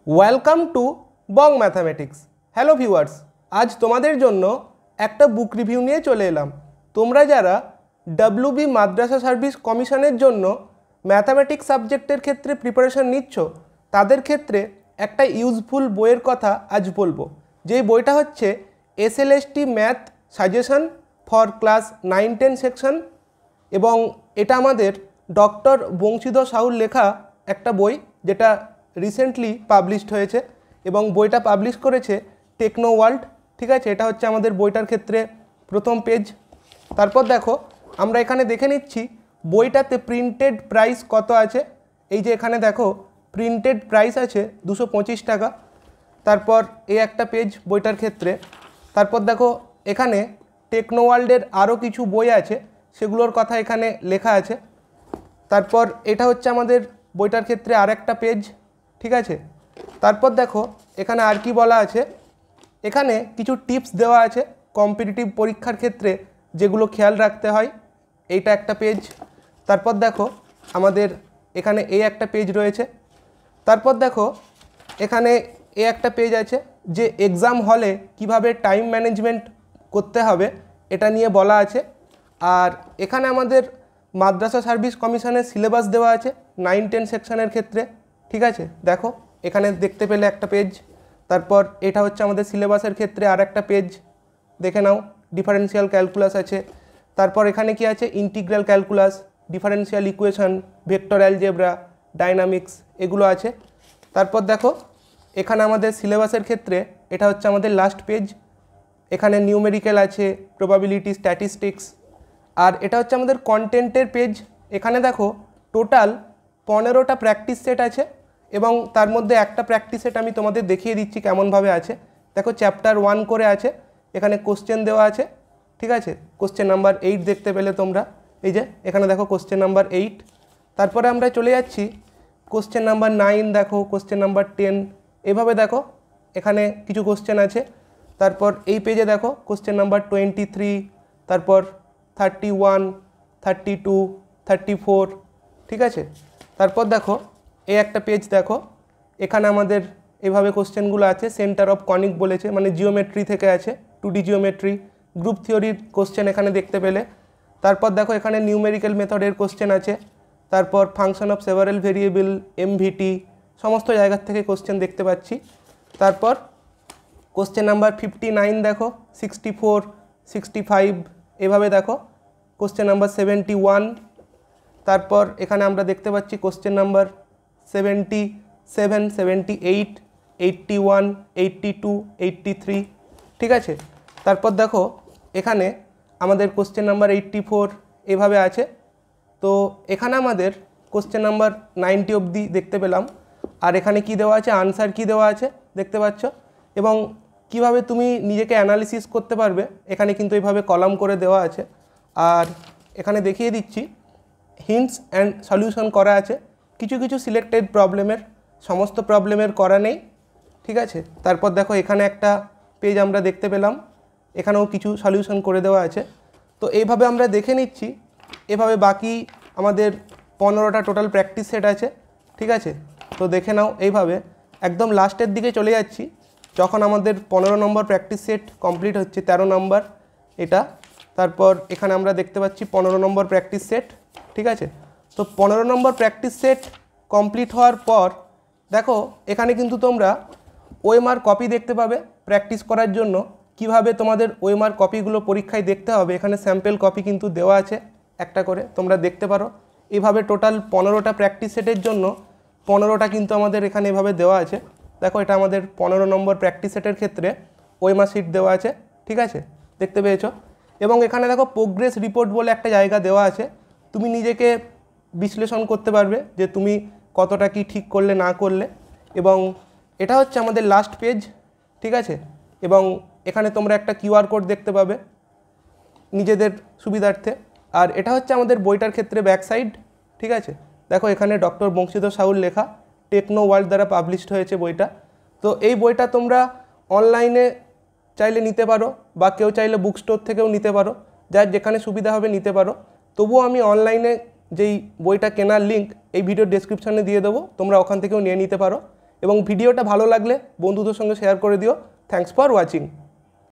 Welcome to Bong mathematics. Hello viewers, আজ তোমাদের জন্য একটা বুক রিভিউ নিয়ে চলে এলাম। তোমরা যারা WB মাদ্রাসা সার্ভিস কমিশনের জন্য ম্যাথামেটিক্স সাবজেক্টের ক্ষেত্রে প্রিপারেশন নিচ্ছ, তাদের ক্ষেত্রে একটা ইউজফুল বইয়ের কথা আজ বলবো। যেই বইটা হচ্ছে SLST math suggestion for class 9-10 section, এবং এটা আমাদের ডক্টর বংশীধর সাহুর লেখা একটা বই, যেটা রিসেন্টলি পাবলিশড হয়েছে এবং বইটা পাবলিশ করেছে টেকনো ওয়ার্ল্ড। ঠিক আছে, এটা হচ্ছে আমাদের বইটার ক্ষেত্রে প্রথম পেজ। তারপর দেখো, আমরা এখানে দেখে নিচ্ছি বইটাতে প্রিন্টেড প্রাইস কত আছে। এই যে এখানে দেখো প্রিন্টেড প্রাইস আছে 225 টাকা। তারপর এই একটা পেজ বইটার ক্ষেত্রে। তারপর দেখো এখানে টেকনো ওয়ার্ল্ডের আরও কিছু বই আছে, সেগুলোর কথা এখানে লেখা আছে। তারপর এটা হচ্ছে আমাদের বইটার ক্ষেত্রে আর একটা পেজ। ঠিক আছে, তারপর দেখো এখানে আর কি বলা আছে। এখানে কিছু টিপস দেওয়া আছে কম্পিটিটিভ পরীক্ষার ক্ষেত্রে, যেগুলো খেয়াল রাখতে হয়। এইটা একটা পেজ। তারপর দেখো আমাদের এখানে এই একটা পেজ রয়েছে। তারপর দেখো এখানে এই একটা পেজ আছে, যে এক্সাম হলে কিভাবে টাইম ম্যানেজমেন্ট করতে হবে এটা নিয়ে বলা আছে। আর এখানে আমাদের মাদ্রাসা সার্ভিস কমিশনের সিলেবাস দেওয়া আছে 9-10 সেকশনের ক্ষেত্রে। ঠিক আছে, দেখো এখানে দেখতে পেলে একটা পেজ। তারপর এটা হচ্ছে আমাদের সিলেবাসের ক্ষেত্রে আর একটা পেজ, দেখে নাও। ডিফারেন্সিয়াল ক্যালকুলাস আছে। তারপর এখানে কি আছে, integral calculus, differential equation, vector algebra, dynamics, এগুলো আছে। তারপর দেখো এখানে আমাদের সিলেবাসের ক্ষেত্রে এটা হচ্ছে আমাদের লাস্ট পেজ। এখানে নিউমেরিক্যাল আছে, প্রবাবিলিটি, স্ট্যাটিস্টিক্স। আর এটা হচ্ছে আমাদের কন্টেন্টের পেজ। এখানে দেখো টোটাল 15টা প্র্যাকটিস সেট আছে, এবং তার মধ্যে একটা প্র্যাকটিস সেট আমি তোমাদের দেখিয়ে দিচ্ছি কেমনভাবে আছে। দেখো চ্যাপ্টার 1 করে আছে, এখানে কোশ্চেন দেওয়া আছে। ঠিক আছে, কোশ্চেন নাম্বার 8 দেখতে পেলে তোমরা। এই যে এখানে দেখো কোশ্চেন নাম্বার 8। তারপরে আমরা চলে যাচ্ছি কোশ্চেন নাম্বার 9, দেখো কোশ্চেন নাম্বার 10, এভাবে দেখো এখানে কিছু কোশ্চেন আছে। তারপর এই পেজে দেখো কোশ্চেন নাম্বার 23, তারপর 31, 32, 34। ঠিক আছে, তারপর দেখো এই একটা পেজ, দেখো এখানে আমাদের এভাবে কোশ্চেনগুলো আছে। সেন্টার অফ কনিক বলেছে, মানে জিওমেট্রি থেকে আছে, 2D জিওমেট্রি, গ্রুপ থিওরির কোশ্চেন এখানে দেখতে পেলে। তারপর দেখো এখানে নিউমেরিক্যাল মেথডের কোশ্চেন আছে। তারপর function of several variable, MVT, সমস্ত জায়গার থেকে কোশ্চেন দেখতে পাচ্ছি। তারপর কোশ্চেন নাম্বার 59 দেখো, 64, 65, এভাবে দেখো কোশ্চেন নাম্বার 71। তারপর এখানে আমরা দেখতে পাচ্ছি কোশ্চেন নাম্বার 77, 78, 81, 82, 83। ঠিক আছে, তারপর দেখো এখানে আমাদের কোশ্চেন নাম্বার 84 এভাবে আছে। তো এখানে আমাদের কোশ্চেন নাম্বার 90 অবধি দেখতে পেলাম। আর এখানে কি দেওয়া আছে, আনসার কি দেওয়া আছে দেখতে পাচ্ছ, এবং কিভাবে তুমি নিজেকে অ্যানালিসিস করতে পারবে এখানে কিন্তু এইভাবে কলাম করে দেওয়া আছে। আর এখানে দেখিয়ে দিচ্ছি হিন্টস অ্যান্ড সলিউশন করা আছে। কিছু কিছু সিলেক্টেড প্রবলেমের, সমস্ত প্রবলেমের করা নেই। ঠিক আছে, তারপর দেখো এখানে একটা পেজ আমরা দেখতে পেলাম, এখানেও কিছু সলিউশন করে দেওয়া আছে। তো এইভাবে আমরা দেখে নিচ্ছি। এভাবে বাকি আমাদের 15টা টোটাল প্র্যাকটিস সেট আছে। ঠিক আছে, তো দেখে নাও। এইভাবে একদম লাস্টের দিকে চলে যাচ্ছি, যখন আমাদের 15 নম্বর প্র্যাকটিস সেট কমপ্লিট হচ্ছে, 13 নম্বর এটা। তারপর এখানে আমরা দেখতে পাচ্ছি 15 নম্বর প্র্যাকটিস সেট। ঠিক আছে, তো 15 নম্বর প্র্যাকটিস সেট কমপ্লিট হওয়ার পর দেখো এখানে কিন্তু তোমরা ওএমআর কপি দেখতে পাবে প্র্যাকটিস করার জন্য। কিভাবে তোমাদের ওএমআর কপিগুলো পরীক্ষায় দেখতে হবে, এখানে স্যাম্পল কপি কিন্তু দেওয়া আছে একটা করে, তোমরা দেখতে পারো। এভাবে টোটাল 15টা প্র্যাকটিস সেটের জন্য 15টা কিন্তু আমাদের এখানে এভাবে দেওয়া আছে। দেখো এটা আমাদের 15 নম্বর প্র্যাকটিস সেটের ক্ষেত্রে ওএমআর শিট দেওয়া আছে। ঠিক আছে, দেখতে পেয়েছো। এবং এখানে দেখো প্রোগ্রেস রিপোর্ট বলে একটা জায়গা দেওয়া আছে, তুমি নিজেকে বিশ্লেষণ করতে পারবে যে তুমি কতটা কি ঠিক করলে না করলে। এবং এটা হচ্ছে আমাদের লাস্ট পেজ। ঠিক আছে, এবং এখানে তোমরা একটা QR কোড দেখতে পাবে নিজেদের সুবিধার্থে। আর এটা হচ্ছে আমাদের বইটার ক্ষেত্রে ব্যাক সাইড। ঠিক আছে, দেখো এখানে ডক্টর বংশীধর সাহুর লেখা, টেকনো ওয়ার্ল্ড দ্বারা পাবলিশড হয়েছে বইটা। তো এই বইটা তোমরা অনলাইনে চাইলে নিতে পারো, বা কেউ চাইলে বুক স্টোর থেকেও নিতে পারো, যার যেখানে সুবিধা হবে নিতে পারো। তবুও আমি অনলাইনে যেই বইটা কেনার লিঙ্ক এই ভিডিও ডেসক্রিপশানে দিয়ে দেবো, তোমরা ওখান থেকেও নিয়ে নিতে পারো। এবং ভিডিওটা ভালো লাগলে বন্ধুদের সঙ্গে শেয়ার করে দিও। Thanks for watching.